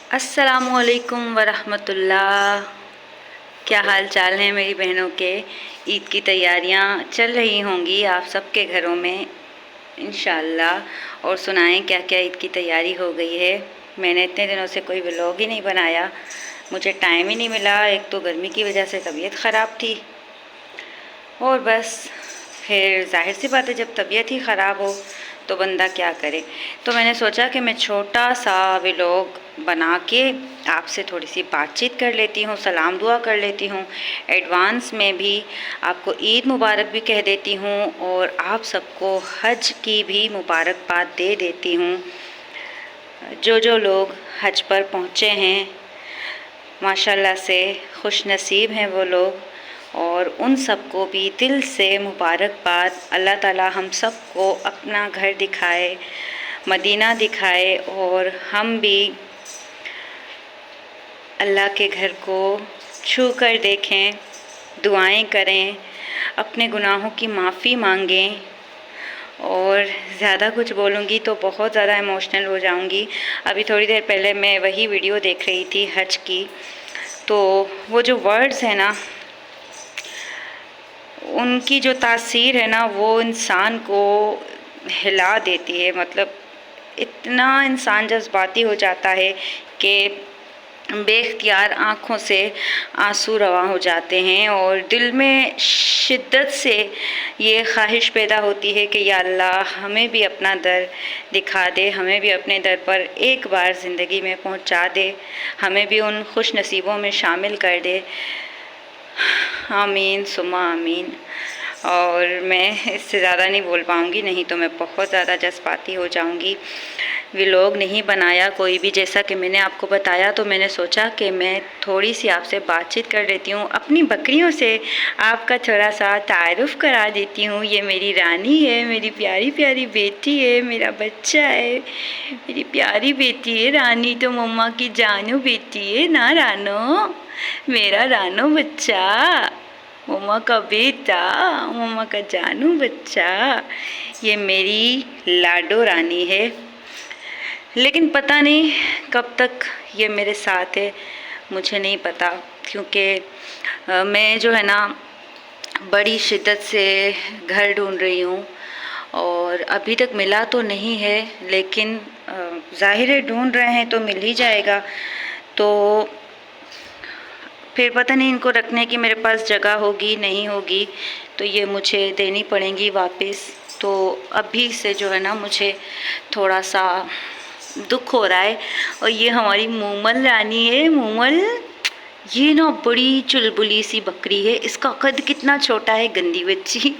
अस्सलामुअलैकुम वरहमतुल्लाह। क्या हाल चाल है मेरी बहनों के। ईद की तैयारियां चल रही होंगी आप सबके घरों में इंशाअल्लाह। और सुनाएं क्या क्या ईद की तैयारी हो गई है। मैंने इतने दिनों से कोई व्लॉग ही नहीं बनाया, मुझे टाइम ही नहीं मिला। एक तो गर्मी की वजह से तबीयत ख़राब थी और बस फिर जाहिर सी बात है जब तबीयत ही ख़राब हो तो बंदा क्या करे। तो मैंने सोचा कि मैं छोटा सा व्लॉग बना के आपसे थोड़ी सी बातचीत कर लेती हूँ, सलाम दुआ कर लेती हूँ। एडवांस में भी आपको ईद मुबारक भी कह देती हूँ और आप सबको हज की भी मुबारकबाद दे देती हूँ। जो लोग हज पर पहुँचे हैं माशाल्लाह से खुश नसीब हैं वो लोग, और उन सबको भी दिल से मुबारकबाद। अल्लाह ताला हम सबको अपना घर दिखाए, मदीना दिखाए और हम भी अल्लाह के घर को छू कर देखें, दुआएं करें, अपने गुनाहों की माफ़ी मांगें। और ज़्यादा कुछ बोलूँगी तो बहुत ज़्यादा इमोशनल हो जाऊँगी। अभी थोड़ी देर पहले मैं वही वीडियो देख रही थी हज की, तो वो जो वर्ड्स हैं ना, उनकी जो तासीर है ना वो इंसान को हिला देती है। मतलब इतना इंसान जज्बाती हो जाता है कि बेख्तियार आँखों से आंसू रवा हो जाते हैं और दिल में शिद्दत से ये ख्वाहिश पैदा होती है कि या अल्लाह हमें भी अपना दर दिखा दे, हमें भी अपने दर पर एक बार ज़िंदगी में पहुंचा दे, हमें भी उन खुश नसीबों में शामिल कर दे। आमीन सुम्मा आमीन। और मैं इससे ज़्यादा नहीं बोल पाऊँगी, नहीं तो मैं बहुत ज़्यादा जज्बाती हो जाऊँगी। व्लॉग नहीं बनाया कोई भी, जैसा कि मैंने आपको बताया, तो मैंने सोचा कि मैं थोड़ी सी आपसे बातचीत कर लेती हूँ, अपनी बकरियों से आपका थोड़ा सा तारुफ़ करा देती हूँ। ये मेरी रानी है, मेरी प्यारी प्यारी बेटी है, मेरा बच्चा है, मेरी प्यारी बेटी है। रानी तो मम्मा की जानू बेटी है ना रानो, मेरा रानो बच्चा, मम्मा का बेटा, मम्मा का जानू बच्चा। ये मेरी लाडो रानी है, लेकिन पता नहीं कब तक ये मेरे साथ है, मुझे नहीं पता। क्योंकि मैं जो है ना बड़ी शिद्दत से घर ढूंढ रही हूँ और अभी तक मिला तो नहीं है, लेकिन ज़ाहिर है ढूंढ रहे हैं तो मिल ही जाएगा। तो फिर पता नहीं इनको रखने की मेरे पास जगह होगी नहीं होगी, तो ये मुझे देनी पड़ेंगी वापस। तो अभी से जो है ना मुझे थोड़ा सा दुख हो रहा है। और ये हमारी मूमल रानी है, मूमल, ये ना बड़ी चुलबुली सी बकरी है। इसका कद कितना छोटा है, गंदी बच्ची,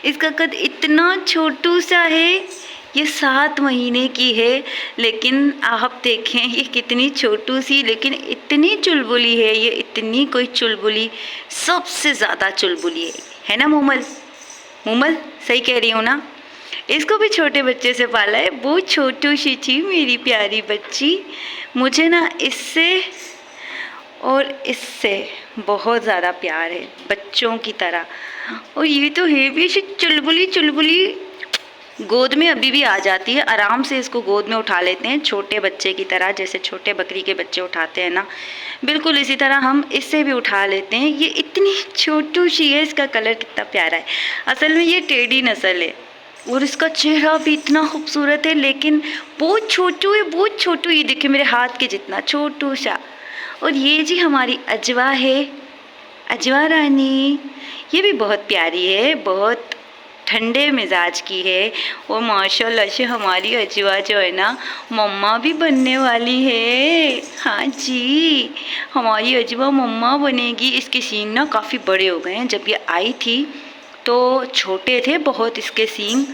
इसका कद इतना छोटू सा है। ये 7 महीने की है, लेकिन आप देखें ये कितनी छोटू सी, लेकिन इतनी चुलबुली है ये, इतनी कोई चुलबुली, सबसे ज़्यादा चुलबुली है ना मूमल। मूमल सही कह रही हूँ ना। इसको भी छोटे बच्चे से पाला है, वो छोटू सी थी मेरी प्यारी बच्ची। मुझे ना इससे और इससे बहुत ज़्यादा प्यार है, बच्चों की तरह। और ये तो है भी ऐसी चुलबुली चुलबुली, गोद में अभी भी आ जाती है, आराम से इसको गोद में उठा लेते हैं छोटे बच्चे की तरह, जैसे छोटे बकरी के बच्चे उठाते हैं ना, बिल्कुल इसी तरह हम इससे भी उठा लेते हैं। ये इतनी छोटू सी है, इसका कलर कितना प्यारा है। असल में ये टेडी नस्ल है और इसका चेहरा भी इतना खूबसूरत है, लेकिन बहुत छोटू है, बहुत छोटू। ये देखिए मेरे हाथ के जितना छोटू सा। और ये जी हमारी अजवा है, अजवा रानी, ये भी बहुत प्यारी है, बहुत ठंडे मिजाज की है। और माशाल्लाह से हमारी अजवा जो है ना मम्मा भी बनने वाली है। हाँ जी, हमारी अजवा मम्मा बनेगी। इसके सींग ना काफ़ी बड़े हो गए हैं, जब ये आई थी तो छोटे थे बहुत इसके सींग।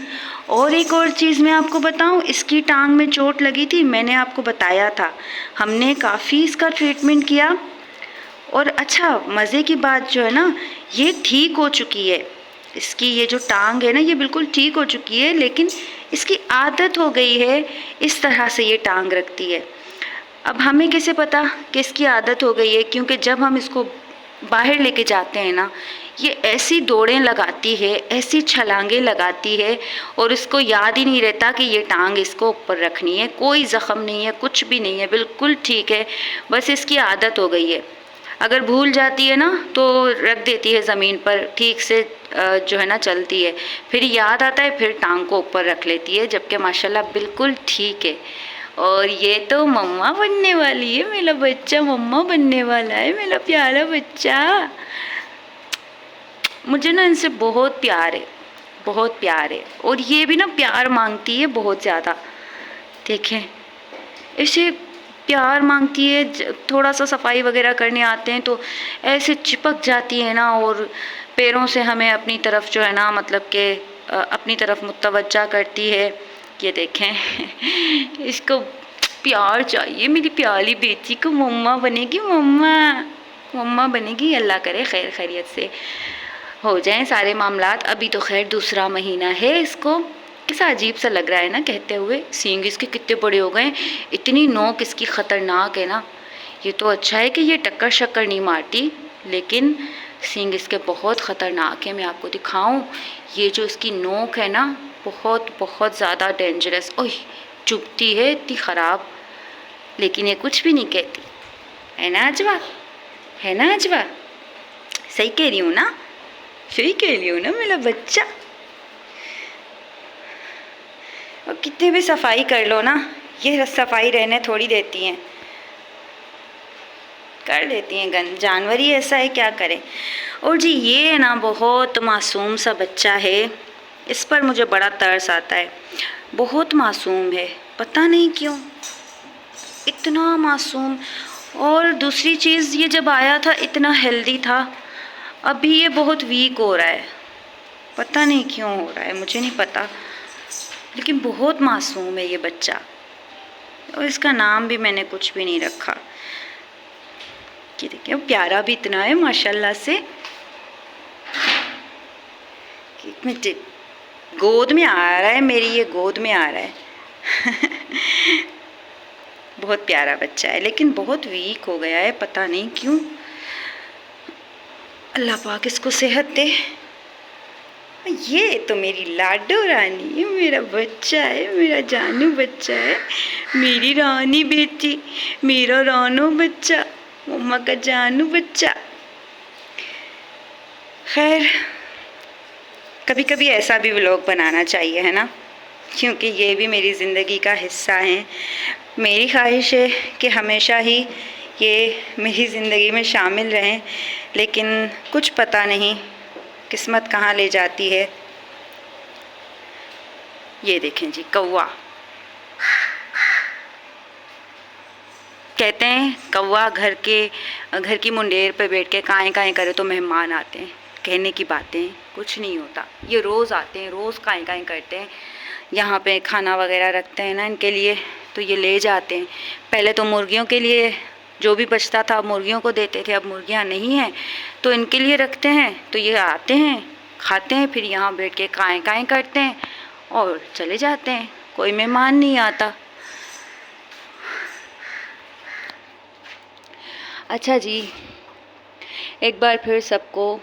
और एक और चीज़ मैं आपको बताऊं, इसकी टांग में चोट लगी थी, मैंने आपको बताया था, हमने काफ़ी इसका ट्रीटमेंट किया। और अच्छा मज़े की बात जो है ना, ये ठीक हो चुकी है। इसकी ये जो टांग है ना ये बिल्कुल ठीक हो चुकी है, लेकिन इसकी आदत हो गई है इस तरह से ये टांग रखती है। अब हमें कैसे पता कि इसकी आदत हो गई है, क्योंकि जब हम इसको बाहर लेके जाते हैं ना, ये ऐसी दौड़ें लगाती है, ऐसी छलांगे लगाती है, और इसको याद ही नहीं रहता कि ये टांग इसको ऊपर रखनी है। कोई ज़ख़म नहीं है, कुछ भी नहीं है, बिल्कुल ठीक है, बस इसकी आदत हो गई है। अगर भूल जाती है ना तो रख देती है ज़मीन पर, ठीक से जो है ना चलती है, फिर याद आता है, फिर टांग को ऊपर रख लेती है, जबकि माशाल्लाह बिल्कुल ठीक है। और ये तो मम्मा बनने वाली है, मेरा बच्चा मम्मा बनने वाला है, मेरा प्यारा बच्चा। मुझे ना इनसे बहुत प्यार है, बहुत प्यार है, और ये भी ना प्यार मांगती है बहुत ज़्यादा। देखें, इसे प्यार मांगती है, थोड़ा सा सफाई वगैरह करने आते हैं तो ऐसे चिपक जाती है ना, और पैरों से हमें अपनी तरफ जो है ना, मतलब कि अपनी तरफ मुतवज्जा करती है। ये देखें इसको प्यार चाहिए, मेरी प्यारी बेटी को मम्मा बनेगी, मम्मा मम्मा बनेगी। अल्लाह करे खैर खैरियत से हो जाएं सारे मामलात। अभी तो खैर दूसरा महीना है। इसको कैसा अजीब सा लग रहा है ना कहते हुए। सींग इसके कितने बड़े हो गए, इतनी नोक इसकी ख़तरनाक है ना। ये तो अच्छा है कि ये टक्कर शक्कर नहीं मारती, लेकिन सींग इसके बहुत ख़तरनाक है। मैं आपको दिखाऊं, ये जो इसकी नोक है ना, बहुत बहुत ज़्यादा डेंजरस। ओह, चुभती है इतनी ख़राब, लेकिन ये कुछ भी नहीं कहती, है ना अजवा, है ना अजवा। सही कह रही हूँ ना, सही कह रही हूँ ना मेरा बच्चा। और कितनी भी सफाई कर लो ना, ये सफाई रहने थोड़ी देती हैं, कर देती हैं गंद। जानवर ही ऐसा है, क्या करें। और जी ये है ना बहुत मासूम सा बच्चा है, इस पर मुझे बड़ा तरस आता है। बहुत मासूम है, पता नहीं क्यों इतना मासूम। और दूसरी चीज़, ये जब आया था इतना हेल्दी था, अभी ये बहुत वीक हो रहा है, पता नहीं क्यों हो रहा है, मुझे नहीं पता, लेकिन बहुत मासूम है ये बच्चा। और इसका नाम भी मैंने कुछ भी नहीं रखा। कि देखिए प्यारा भी इतना है माशाल्लाह से, कि गोद में आ रहा है मेरी, ये गोद में आ रहा है। बहुत प्यारा बच्चा है, लेकिन बहुत वीक हो गया है, पता नहीं क्यों। अल्लाह पाक इसको सेहत दे। ये तो मेरी लाडो रानी है, मेरा बच्चा है, मेरा जानू बच्चा है, मेरी रानी बेटी, मेरा रानो बच्चा, मम्मा का जानू बच्चा। खैर कभी कभी ऐसा भी व्लॉग बनाना चाहिए, है ना, क्योंकि ये भी मेरी ज़िंदगी का हिस्सा है। मेरी ख्वाहिश है कि हमेशा ही ये मेरी ज़िंदगी में शामिल रहें, लेकिन कुछ पता नहीं किस्मत कहाँ ले जाती है। ये देखें जी कौवा, कहते हैं कौवा घर की मुंडेर पे बैठ के काएँ काएँ करे तो मेहमान आते हैं। कहने की बातें, कुछ नहीं होता। ये रोज़ आते हैं, रोज़ काएँ काएँ करते हैं। यहाँ पे खाना वगैरह रखते हैं ना इनके लिए, तो ये ले जाते हैं। पहले तो मुर्गियों के लिए जो भी बचता था मुर्गियों को देते थे, अब मुर्गियाँ नहीं हैं तो इनके लिए रखते हैं। तो ये आते हैं, खाते हैं, फिर यहाँ बैठ के काएँ काएँ करते हैं और चले जाते हैं। कोई मेहमान नहीं आता। अच्छा जी, एक बार फिर सबको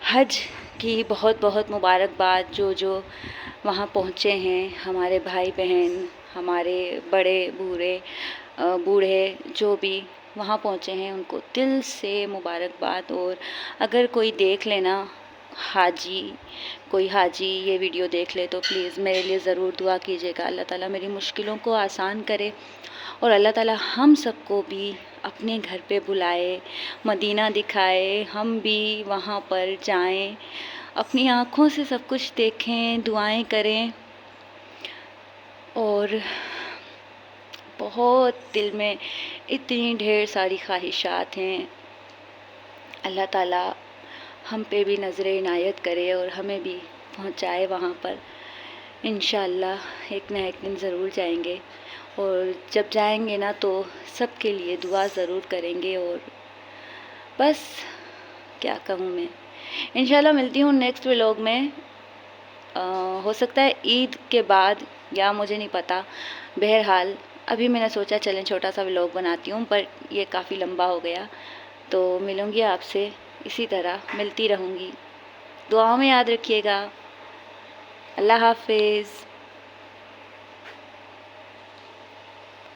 हज की बहुत बहुत मुबारकबाद। जो वहाँ पहुँचे हैं, हमारे भाई बहन, हमारे बड़े बूढ़े जो भी वहाँ पहुँचे हैं, उनको दिल से मुबारकबाद। और अगर कोई देख लेना कोई हाजी ये वीडियो देख ले तो प्लीज़ मेरे लिए ज़रूर दुआ कीजिएगा। अल्लाह ताला मेरी मुश्किलों को आसान करे और अल्लाह ताला हम सबको भी अपने घर पे बुलाए, मदीना दिखाए, हम भी वहाँ पर जाएं, अपनी आँखों से सब कुछ देखें, दुआएं करें। और बहुत दिल में इतनी ढेर सारी ख्वाहिशात हैं। अल्लाह ताला हम पे भी नज़र इनायत करे और हमें भी पहुँचाए वहाँ पर। इंशाअल्लाह एक ना एक दिन ज़रूर जाएंगे, और जब जाएंगे ना तो सबके लिए दुआ ज़रूर करेंगे। और बस क्या कहूँ मैं, इंशाल्लाह मिलती हूँ नेक्स्ट व्लॉग में। हो सकता है ईद के बाद, या मुझे नहीं पता। बहरहाल अभी मैंने सोचा चलें छोटा सा व्लॉग बनाती हूँ, पर ये काफ़ी लंबा हो गया। तो मिलूँगी आपसे इसी तरह मिलती रहूँगी। दुआओं में याद रखिएगा। अल्लाह हाफिज़।